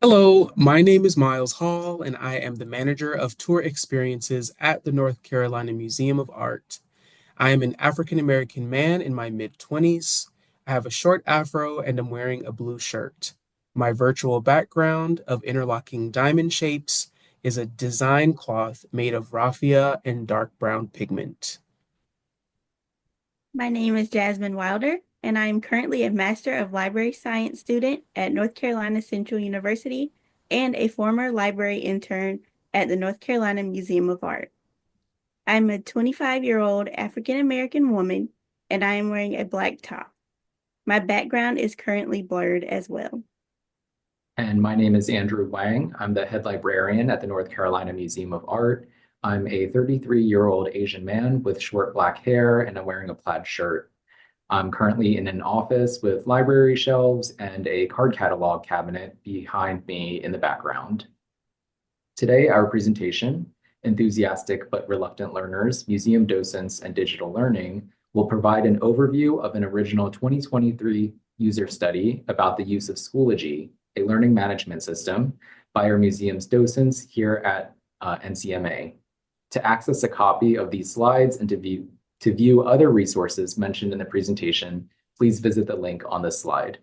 Hello, my name is Miles Hall, and I am the manager of tour experiences at the North Carolina Museum of Art. I am an African American man in my mid 20s. I have a short afro and am wearing a blue shirt. My virtual background of interlocking diamond shapes is a design cloth made of raffia and dark brown pigment. My name is Jasmin Wilder, and I am currently a Master of Library Science student at North Carolina Central University and a former library intern at the North Carolina Museum of Art. I'm a 25-year-old African American woman, and I am wearing a black top. My background is currently blurred as well. And my name is Andrew Wang. I'm the head librarian at the North Carolina Museum of Art. I'm a 33-year-old Asian man with short black hair and I'm wearing a plaid shirt. I'm currently in an office with library shelves and a card catalog cabinet behind me in the background. Today, our presentation, Enthusiastic but Reluctant Learners, Museum Docents, and Digital Learning, will provide an overview of an original 2023 user study about the use of Schoology, a learning management system, by our museum's docents here at NCMA. To access a copy of these slides and to view other resources mentioned in the presentation, please visit the link on this slide.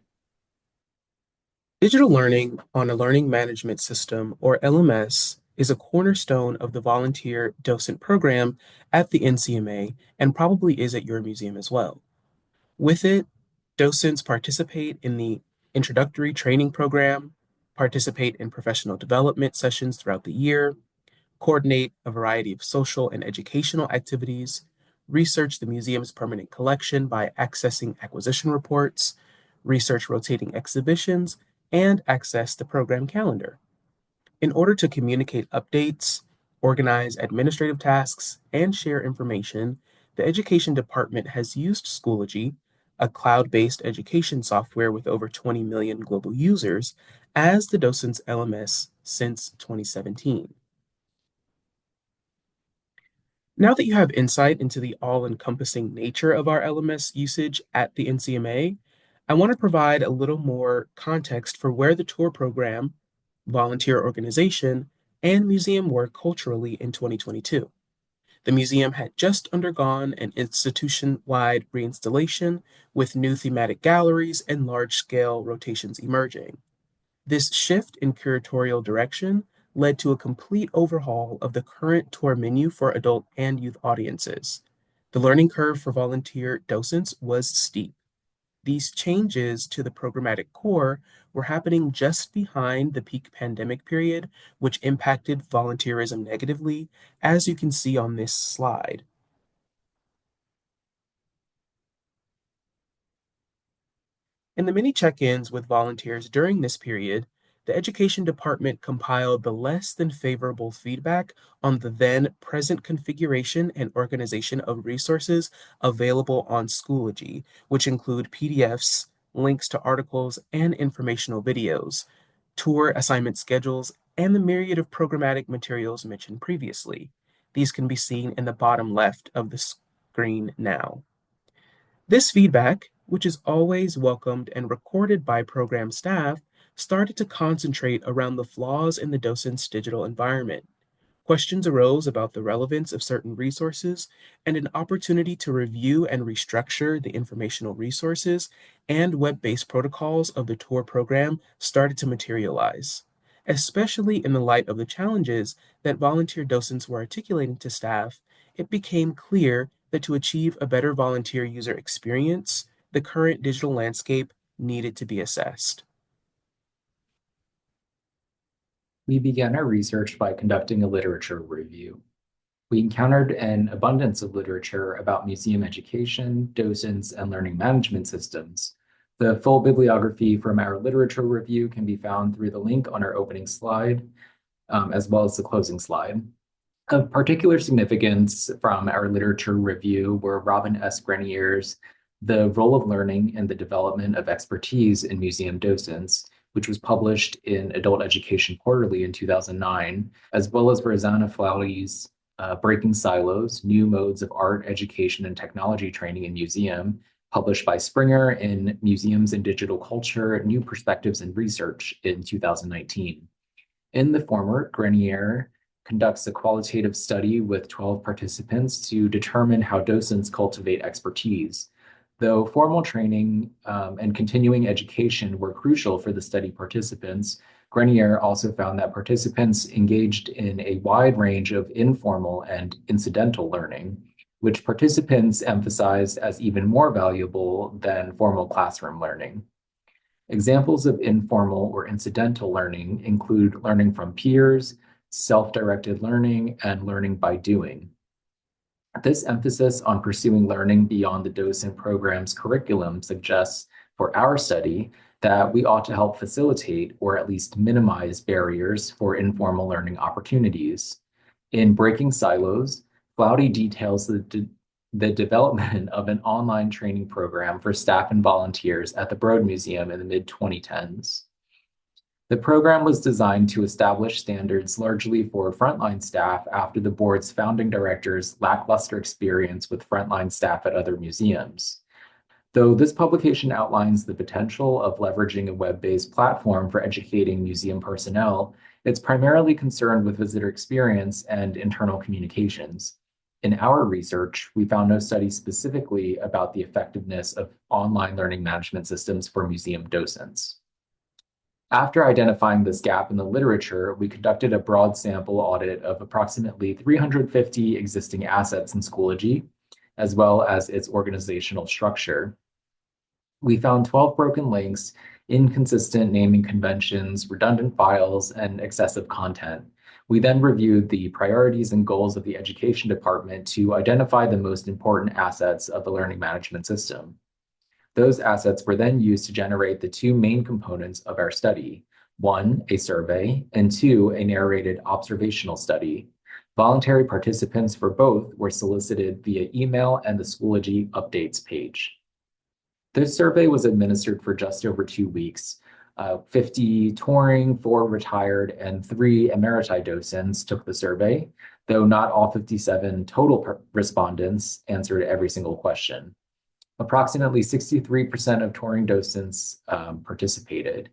Digital learning on a learning management system, or LMS, is a cornerstone of the volunteer docent program at the NCMA and probably is at your museum as well. With it, docents participate in the introductory training program, participate in professional development sessions throughout the year, coordinate a variety of social and educational activities, research the museum's permanent collection by accessing acquisition reports, research rotating exhibitions, and access the program calendar. In order to communicate updates, organize administrative tasks, and share information, the Education Department has used Schoology, a cloud-based education software with over 20 million global users, as the docent's LMS since 2017. Now that you have insight into the all-encompassing nature of our LMS usage at the NCMA, I want to provide a little more context for where the tour program, volunteer organization, and museum work culturally in 2022. The museum had just undergone an institution-wide reinstallation with new thematic galleries and large-scale rotations emerging. This shift in curatorial direction led to a complete overhaul of the current tour menu for adult and youth audiences. The learning curve for volunteer docents was steep. These changes to the programmatic core were happening just behind the peak pandemic period, which impacted volunteerism negatively, as you can see on this slide. In the many check-ins with volunteers during this period, the Education Department compiled the less than favorable feedback on the then present configuration and organization of resources available on Schoology, which include PDFs, links to articles and informational videos, tour assignment schedules, and the myriad of programmatic materials mentioned previously. These can be seen in the bottom left of the screen now. This feedback, which is always welcomed and recorded by program staff, started to concentrate around the flaws in the docent's digital environment. Questions arose about the relevance of certain resources, and an opportunity to review and restructure the informational resources and web-based protocols of the tour program started to materialize. Especially in the light of the challenges that volunteer docents were articulating to staff, it became clear that to achieve a better volunteer user experience, the current digital landscape needed to be assessed. We began our research by conducting a literature review. We encountered an abundance of literature about museum education, docents, and learning management systems. The full bibliography from our literature review can be found through the link on our opening slide, as well as the closing slide. Of particular significance from our literature review were Robin S. Grenier's The Role of Learning and the Development of Expertise in Museum Docents, which was published in Adult Education Quarterly in 2009, as well as Rosanna Flowey's Breaking Silos, New Modes of Art, Education, and Technology Training in Museum, published by Springer in Museums and Digital Culture, New Perspectives in Research in 2019. In the former, Grenier conducts a qualitative study with 12 participants to determine how docents cultivate expertise. Though formal training and continuing education were crucial for the study participants, Grenier also found that participants engaged in a wide range of informal and incidental learning, which participants emphasized as even more valuable than formal classroom learning. Examples of informal or incidental learning include learning from peers, self-directed learning, and learning by doing. This emphasis on pursuing learning beyond the docent program's curriculum suggests for our study that we ought to help facilitate or at least minimize barriers for informal learning opportunities. In Breaking Silos, Cloudy details the development of an online training program for staff and volunteers at the Broad Museum in the mid-2010s. The program was designed to establish standards largely for frontline staff after the board's founding director's lackluster experience with frontline staff at other museums. Though this publication outlines the potential of leveraging a web-based platform for educating museum personnel, it's primarily concerned with visitor experience and internal communications. In our research, we found no study specifically about the effectiveness of online learning management systems for museum docents. After identifying this gap in the literature, we conducted a broad sample audit of approximately 350 existing assets in Schoology, as well as its organizational structure. We found 12 broken links, inconsistent naming conventions, redundant files, and excessive content. We then reviewed the priorities and goals of the education department to identify the most important assets of the learning management system. Those assets were then used to generate the two main components of our study: one, a survey, and two, a narrated observational study. Voluntary participants for both were solicited via email and the Schoology updates page. This survey was administered for just over 2 weeks. 50 touring, 4 retired, and 3 emeriti docents took the survey, though not all 57 total respondents answered every single question. Approximately 63% of touring docents participated.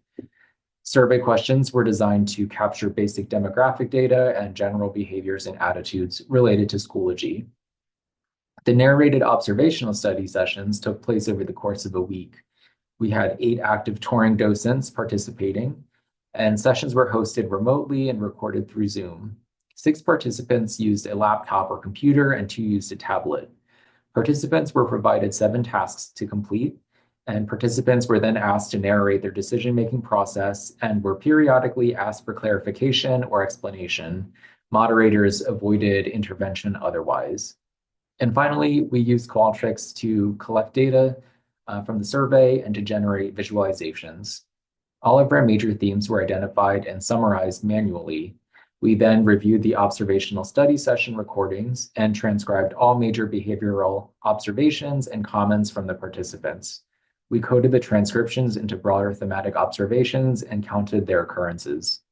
Survey questions were designed to capture basic demographic data and general behaviors and attitudes related to Schoology. The narrated observational study sessions took place over the course of a week. We had 8 active touring docents participating, and sessions were hosted remotely and recorded through Zoom. 6 participants used a laptop or computer, and 2 used a tablet. Participants were provided 7 tasks to complete, and participants were then asked to narrate their decision-making process and were periodically asked for clarification or explanation. Moderators avoided intervention otherwise. And finally, we used Qualtrics to collect data from the survey and to generate visualizations. All of our major themes were identified and summarized manually. We then reviewed the observational study session recordings and transcribed all major behavioral observations and comments from the participants. We coded the transcriptions into broader thematic observations and counted their occurrences.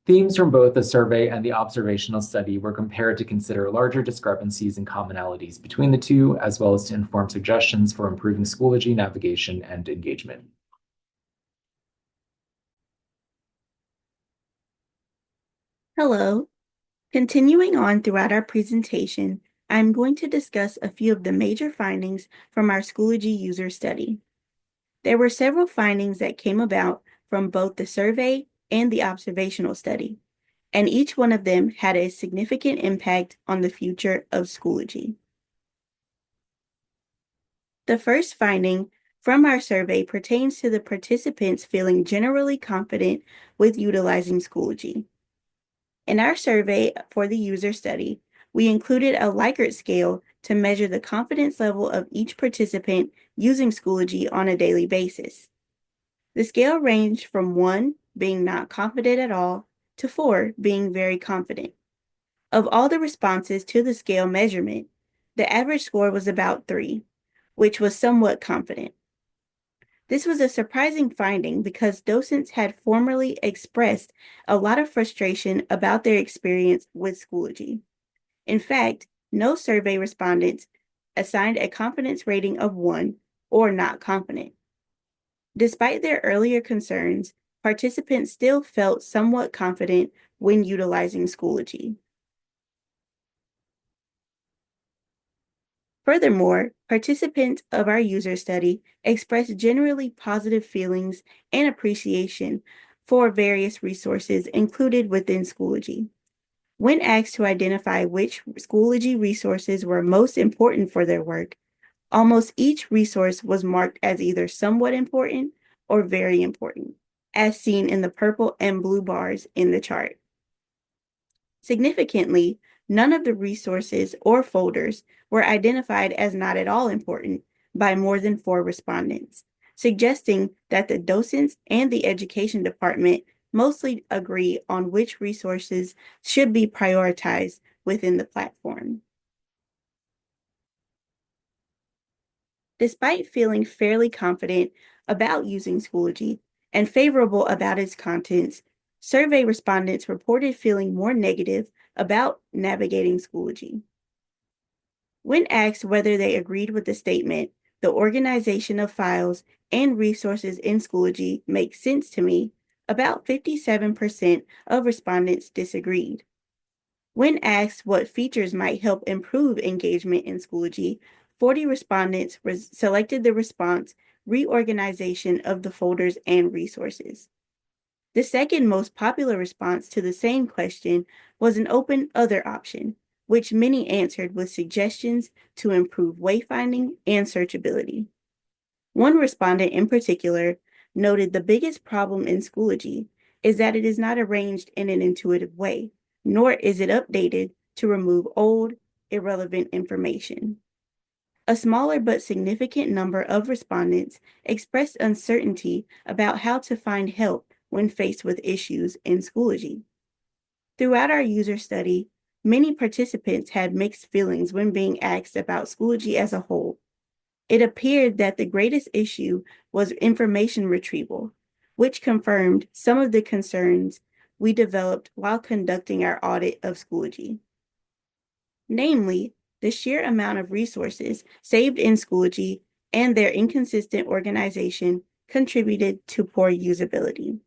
Themes from both the survey and the observational study were compared to consider larger discrepancies and commonalities between the two, as well as to inform suggestions for improving Schoology navigation and engagement. Hello. Continuing on throughout our presentation, I'm going to discuss a few of the major findings from our Schoology user study. There were several findings that came about from both the survey and the observational study, and each one of them had a significant impact on the future of Schoology. The first finding from our survey pertains to the participants feeling generally confident with utilizing Schoology. In our survey for the user study, we included a Likert scale to measure the confidence level of each participant using Schoology on a daily basis. The scale ranged from 1 being not confident at all to 4 being very confident. Of all the responses to the scale measurement, the average score was about 3, which was somewhat confident. This was a surprising finding because docents had formerly expressed a lot of frustration about their experience with Schoology. In fact, no survey respondents assigned a confidence rating of 1 or not confident. Despite their earlier concerns, participants still felt somewhat confident when utilizing Schoology. Furthermore, participants of our user study expressed generally positive feelings and appreciation for various resources included within Schoology. When asked to identify which Schoology resources were most important for their work, almost each resource was marked as either somewhat important or very important, as seen in the purple and blue bars in the chart. Significantly, none of the resources or folders were identified as not at all important by more than 4 respondents, suggesting that the docents and the education department mostly agree on which resources should be prioritized within the platform. Despite feeling fairly confident about using Schoology and favorable about its contents, survey respondents reported feeling more negative about navigating Schoology. When asked whether they agreed with the statement, "The organization of files and resources in Schoology makes sense to me," about 57% of respondents disagreed. When asked what features might help improve engagement in Schoology, 40 respondents selected the response "reorganization of the folders and resources." The second most popular response to the same question was an open other option, which many answered with suggestions to improve wayfinding and searchability. One respondent in particular noted the biggest problem in Schoology is that it is not arranged in an intuitive way, nor is it updated to remove old, irrelevant information. A smaller but significant number of respondents expressed uncertainty about how to find help when faced with issues in Schoology. Throughout our user study, many participants had mixed feelings when being asked about Schoology as a whole. It appeared that the greatest issue was information retrieval, which confirmed some of the concerns we developed while conducting our audit of Schoology. Namely, the sheer amount of resources saved in Schoology and their inconsistent organization contributed to poor usability.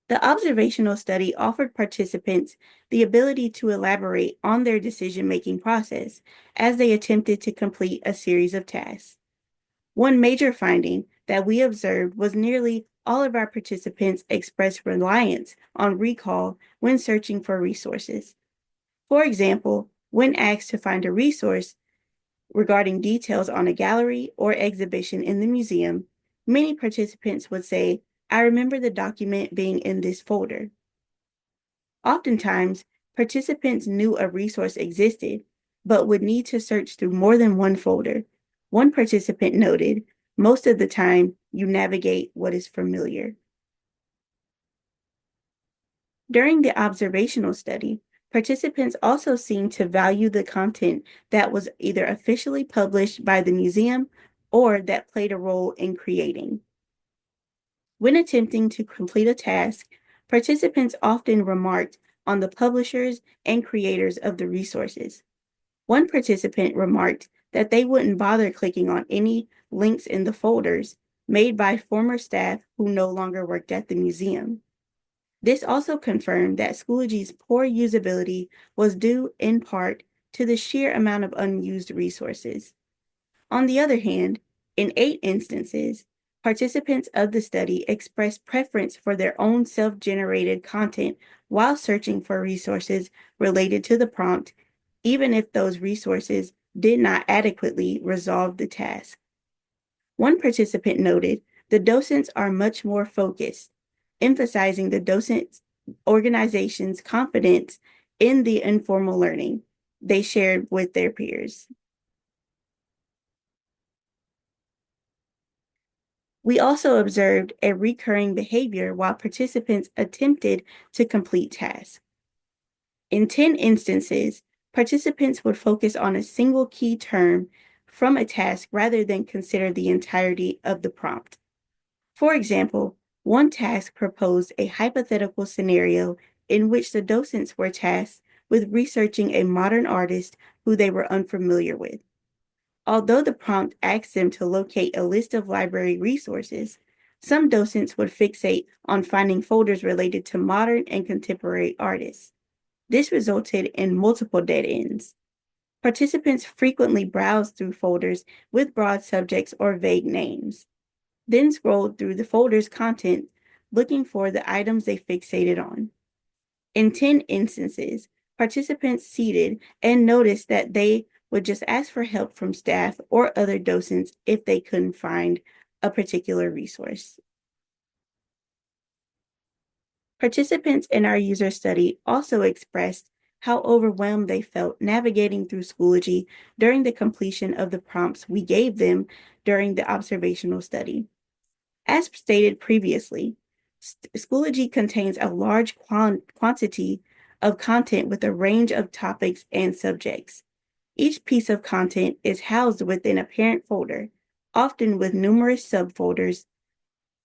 The observational study offered participants the ability to elaborate on their decision-making process as they attempted to complete a series of tasks. One major finding that we observed was nearly all of our participants expressed reliance on recall when searching for resources. For example, when asked to find a resource regarding details on a gallery or exhibition in the museum, many participants would say, "I remember the document being in this folder." Oftentimes, participants knew a resource existed, but would need to search through more than one folder. One participant noted, "Most of the time, you navigate what is familiar." During the observational study, participants also seemed to value the content that was either officially published by the museum or that played a role in creating. When attempting to complete a task, participants often remarked on the publishers and creators of the resources. One participant remarked that they wouldn't bother clicking on any links in the folders made by former staff who no longer worked at the museum. This also confirmed that Schoology's poor usability was due in part to the sheer amount of unused resources. On the other hand, in 8 instances, participants of the study expressed preference for their own self-generated content while searching for resources related to the prompt, even if those resources did not adequately resolve the task. One participant noted the docents are much more focused, emphasizing the docent organization's confidence in the informal learning they shared with their peers. We also observed a recurring behavior while participants attempted to complete tasks. In 10 instances, participants would focus on a single key term from a task rather than consider the entirety of the prompt. For example, one task proposed a hypothetical scenario in which the docents were tasked with researching a modern artist who they were unfamiliar with. Although the prompt asked them to locate a list of library resources, some docents would fixate on finding folders related to modern and contemporary artists. This resulted in multiple dead ends. Participants frequently browsed through folders with broad subjects or vague names, then scrolled through the folder's content looking for the items they fixated on. In 10 instances, participants seated and noticed that they would just ask for help from staff or other docents if they couldn't find a particular resource. Participants in our user study also expressed how overwhelmed they felt navigating through Schoology during the completion of the prompts we gave them during the observational study. As stated previously, Schoology contains a large quantity of content with a range of topics and subjects. Each piece of content is housed within a parent folder, often with numerous subfolders,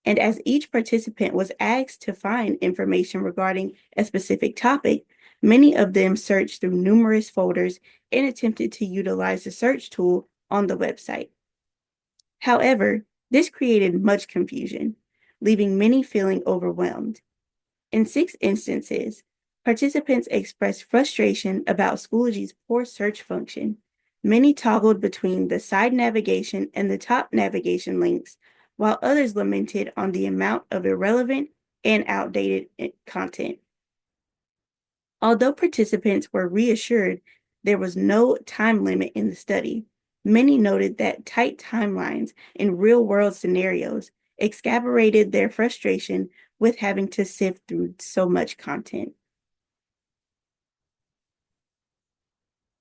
and as each participant was asked to find information regarding a specific topic, many of them searched through numerous folders and attempted to utilize the search tool on the website. However, this created much confusion, leaving many feeling overwhelmed. In 6 instances, participants expressed frustration about Schoology's poor search function. Many toggled between the side navigation and the top navigation links, while others lamented on the amount of irrelevant and outdated content. Although participants were reassured there was no time limit in the study, many noted that tight timelines in real-world scenarios exacerbated their frustration with having to sift through so much content.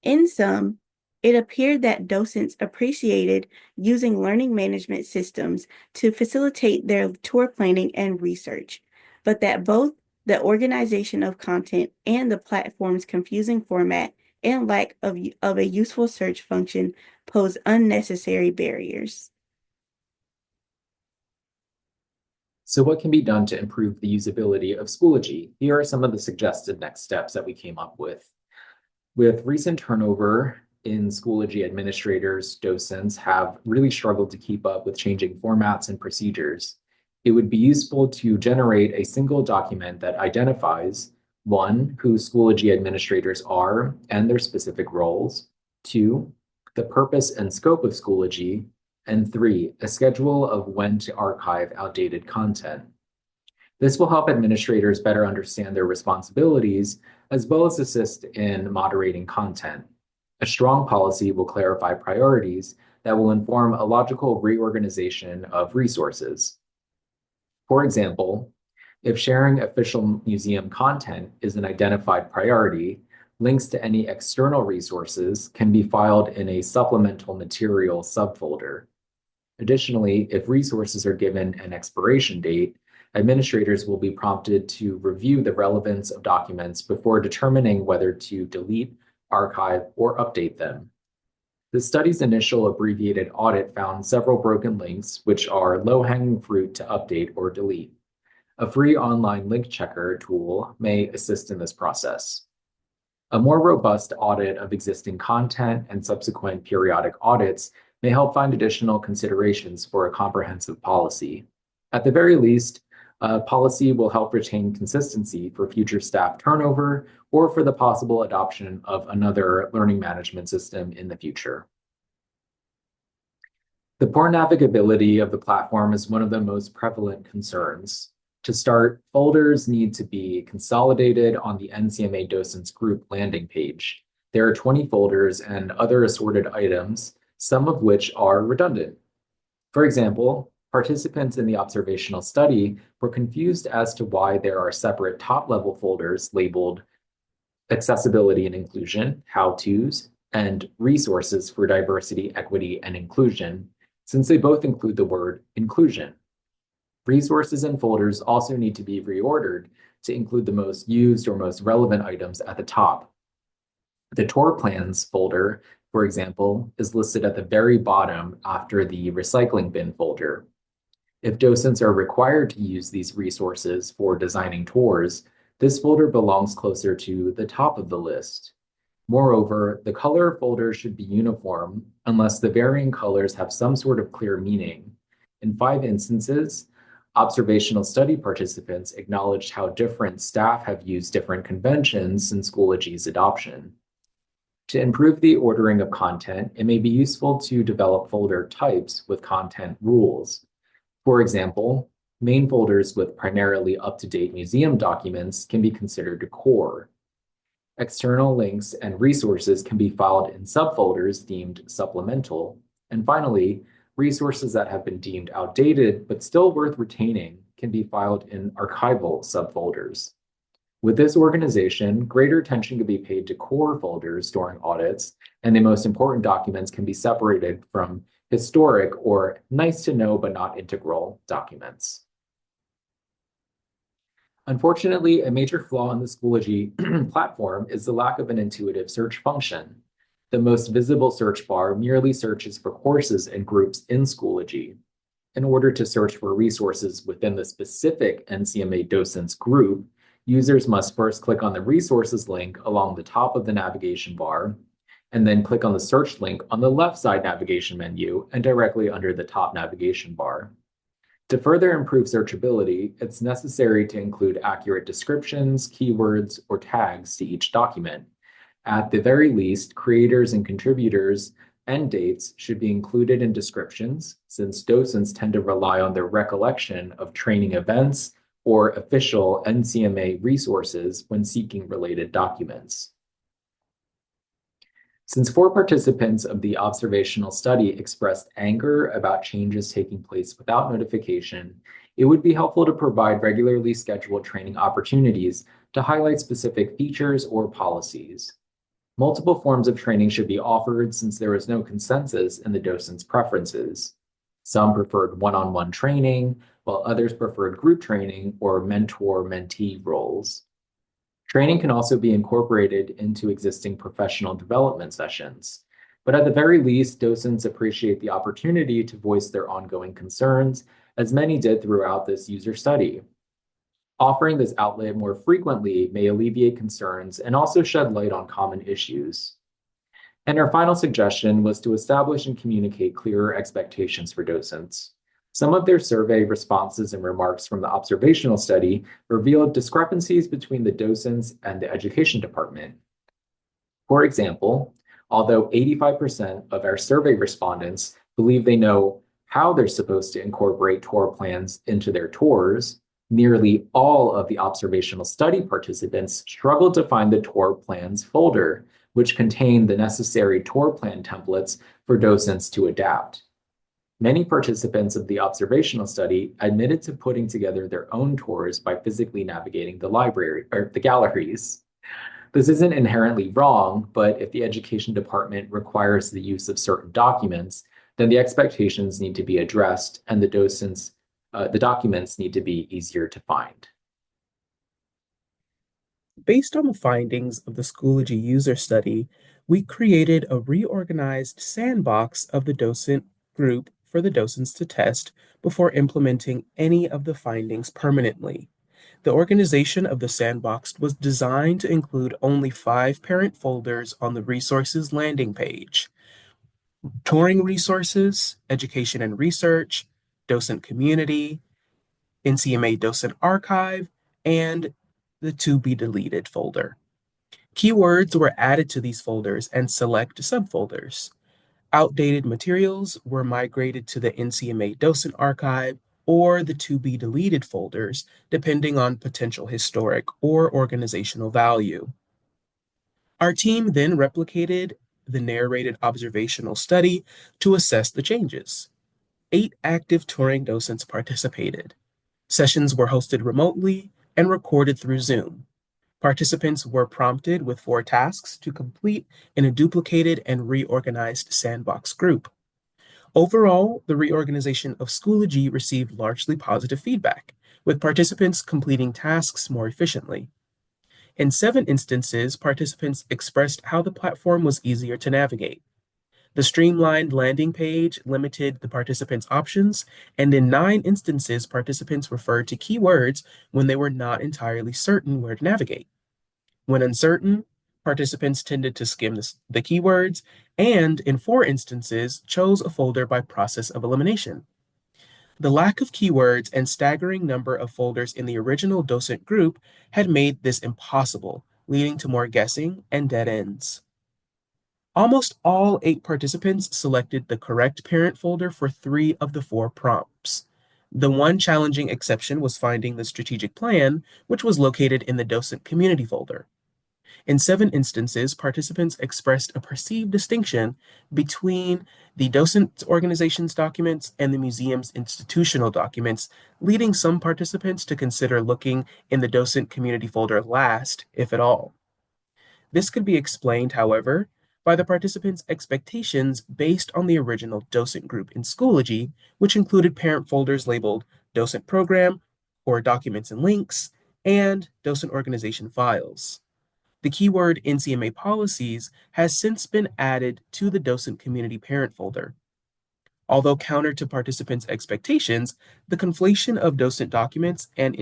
In sum, it appeared that docents appreciated using learning management systems to facilitate their tour planning and research, but that both the organization of content and the platform's confusing format and lack of a useful search function pose unnecessary barriers. So what can be done to improve the usability of Schoology? Here are some of the suggested next steps that we came up with. With recent turnover in Schoology, administrators, docents have really struggled to keep up with changing formats and procedures. It would be useful to generate a single document that identifies, 1, who Schoology administrators are and their specific roles, 2, the purpose and scope of Schoology, and 3, a schedule of when to archive outdated content. This will help administrators better understand their responsibilities, as well as assist in moderating content. A strong policy will clarify priorities that will inform a logical reorganization of resources. For example, if sharing official museum content is an identified priority, links to any external resources can be filed in a supplemental material subfolder. Additionally, if resources are given an expiration date, administrators will be prompted to review the relevance of documents before determining whether to delete, archive, or update them. The study's initial abbreviated audit found several broken links, which are low-hanging fruit to update or delete. A free online link checker tool may assist in this process. A more robust audit of existing content and subsequent periodic audits may help find additional considerations for a comprehensive policy. At the very least, a policy will help retain consistency for future staff turnover or for the possible adoption of another learning management system in the future. The poor navigability of the platform is one of the most prevalent concerns. To start, folders need to be consolidated on the NCMA Docents group landing page. There are 20 folders and other assorted items, some of which are redundant. For example, participants in the observational study were confused as to why there are separate top-level folders labeled Accessibility and Inclusion, How-Tos, and Resources for Diversity, Equity, and Inclusion, since they both include the word inclusion. Resources and folders also need to be reordered to include the most used or most relevant items at the top. The tour plans folder, for example, is listed at the very bottom after the recycling bin folder. If docents are required to use these resources for designing tours, This folder belongs closer to the top of the list. Moreover, the color folder should be uniform unless the varying colors have some sort of clear meaning. In 5 instances, observational study participants acknowledged how different staff have used different conventions since Schoology's adoption. To improve the ordering of content, it may be useful to develop folder types with content rules. For example, main folders with primarily up-to-date museum documents can be considered core. External links and resources can be filed in subfolders deemed supplemental. And finally, resources that have been deemed outdated but still worth retaining can be filed in archival subfolders. With this organization, greater attention can be paid to core folders during audits, and the most important documents can be separated from historic or nice to know but not integral documents. Unfortunately, a major flaw in the Schoology platform is the lack of an intuitive search function. The most visible search bar merely searches for courses and groups in Schoology. In order to search for resources within the specific NCMA Docents group, users must first click on the resources link along the top of the navigation bar, and then click on the search link on the left side navigation menu and directly under the top navigation bar. To further improve searchability, it's necessary to include accurate descriptions, keywords, or tags to each document. At the very least, creators and contributors end dates should be included in descriptions, since docents tend to rely on their recollection of training events or official NCMA resources when seeking related documents. Since 4 participants of the observational study expressed anger about changes taking place without notification, it would be helpful to provide regularly scheduled training opportunities to highlight specific features or policies. Multiple forms of training should be offered since there is no consensus in the docent's preferences. Some preferred one-on-one training, while others preferred group training or mentor-mentee roles. Training can also be incorporated into existing professional development sessions. But at the very least, docents appreciate the opportunity to voice their ongoing concerns, as many did throughout this user study. Offering this outlet more frequently may alleviate concerns and also shed light on common issues. And our final suggestion was to establish and communicate clearer expectations for docents. Some of their survey responses and remarks from the observational study revealed discrepancies between the docents and the education department. For example, although 85% of our survey respondents believe they know how they're supposed to incorporate tour plans into their tours, nearly all of the observational study participants struggled to find the tour plans folder, which contained the necessary tour plan templates for docents to adapt. Many participants of the observational study admitted to putting together their own tours by physically navigating the library or the galleries. This isn't inherently wrong, but if the education department requires the use of certain documents, then the expectations need to be addressed and the documents need to be easier to find. Based on the findings of the Schoology user study, we created a reorganized sandbox of the docent group for the docents to test before implementing any of the findings permanently. The organization of the sandbox was designed to include only 5 parent folders on the resources landing page: touring resources, education and research, docent community, NCMA docent archive, and the to be deleted folder. Keywords were added to these folders and select subfolders. Outdated materials were migrated to the NCMA docent archive or the to be deleted folders, depending on potential historic or organizational value. Our team then replicated the narrated observational study to assess the changes. 8 active touring docents participated. Sessions were hosted remotely and recorded through Zoom. Participants were prompted with 4 tasks to complete in a duplicated and reorganized sandbox group. Overall, the reorganization of Schoology received largely positive feedback, with participants completing tasks more efficiently. In 7 instances, participants expressed how the platform was easier to navigate. The streamlined landing page limited the participants' options, and in 9 instances, participants referred to keywords when they were not entirely certain where to navigate. When uncertain, participants tended to skim the keywords, and in 4 instances, chose a folder by process of elimination. The lack of keywords and staggering number of folders in the original docent group had made this impossible, leading to more guessing and dead ends. Almost all 8 participants selected the correct parent folder for 3 of the 4 prompts. The one challenging exception was finding the strategic plan, which was located in the docent community folder. In 7 instances, participants expressed a perceived distinction between the docent organization's documents and the museum's institutional documents, leading some participants to consider looking in the docent community folder last, if at all. This could be explained, however, by the participants' expectations based on the original docent group in Schoology, which included parent folders labeled docent program or documents and links, and docent organization files. The keyword NCMA policies has since been added to the docent community parent folder. Although counter to participants' expectations, the conflation of docent documents and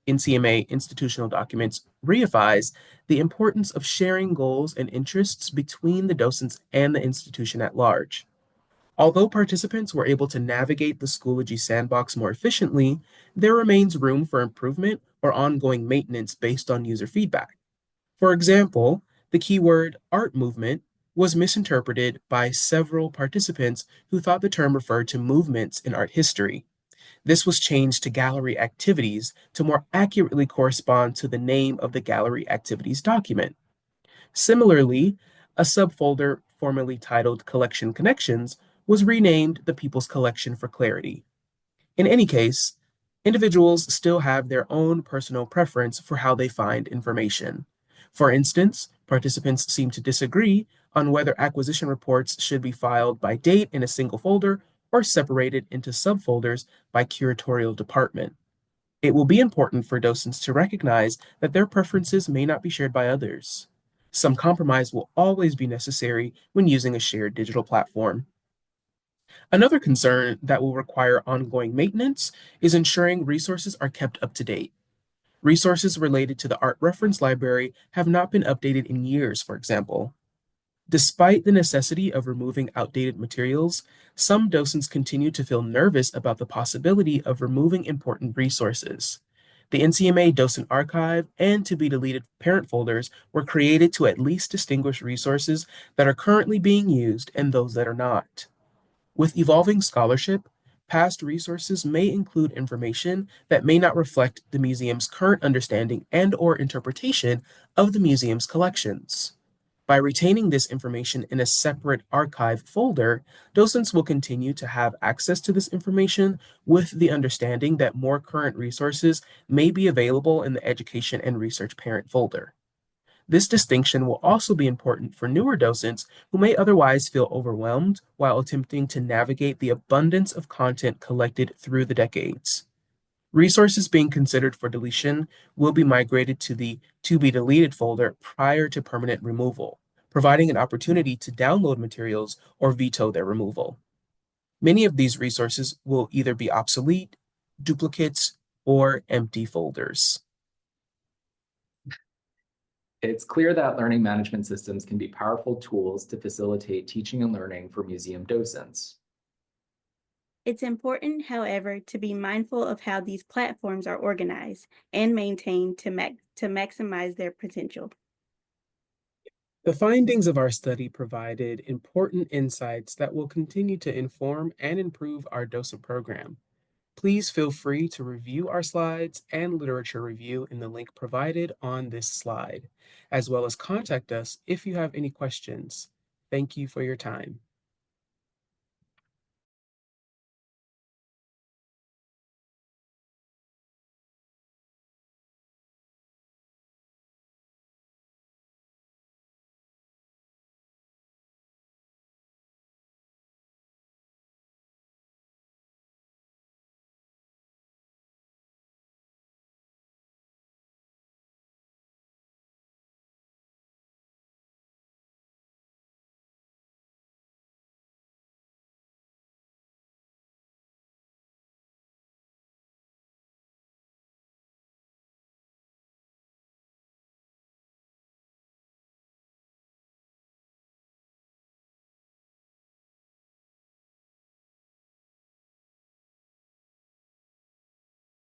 NCMA institutional documents reifies the importance of sharing goals and interests between the docents and the institution at large. Although participants were able to navigate the Schoology sandbox more efficiently, there remains room for improvement or ongoing maintenance based on user feedback. For example, the keyword art movement was misinterpreted by several participants who thought the term referred to movements in art history. This was changed to gallery activities to more accurately correspond to the name of the gallery activities document. Similarly, a subfolder formerly titled Collection Connections was renamed the People's Collection for clarity. In any case, individuals still have their own personal preference for how they find information. For instance, participants seem to disagree on whether acquisition reports should be filed by date in a single folder or separated into subfolders by curatorial department. It will be important for docents to recognize that their preferences may not be shared by others. Some compromise will always be necessary when using a shared digital platform. Another concern that will require ongoing maintenance is ensuring resources are kept up to date. Resources related to the art reference library have not been updated in years, for example. Despite the necessity of removing outdated materials, some docents continue to feel nervous about the possibility of removing important resources. The NCMA Docent Archive and to be deleted parent folders were created to at least distinguish resources that are currently being used and those that are not. With evolving scholarship, past resources may include information that may not reflect the museum's current understanding and/or interpretation of the museum's collections. By retaining this information in a separate archive folder, docents will continue to have access to this information with the understanding that more current resources may be available in the education and research parent folder. This distinction will also be important for newer docents who may otherwise feel overwhelmed while attempting to navigate the abundance of content collected through the decades. Resources being considered for deletion will be migrated to the to be deleted folder prior to permanent removal, providing an opportunity to download materials or veto their removal. Many of these resources will either be obsolete, duplicates, or empty folders. It's clear that learning management systems can be powerful tools to facilitate teaching and learning for museum docents. It's important, however, to be mindful of how these platforms are organized and maintained to maximize their potential. The findings of our study provided important insights that will continue to inform and improve our docent program. Please feel free to review our slides and literature review in the link provided on this slide, as well as contact us if you have any questions. Thank you for your time.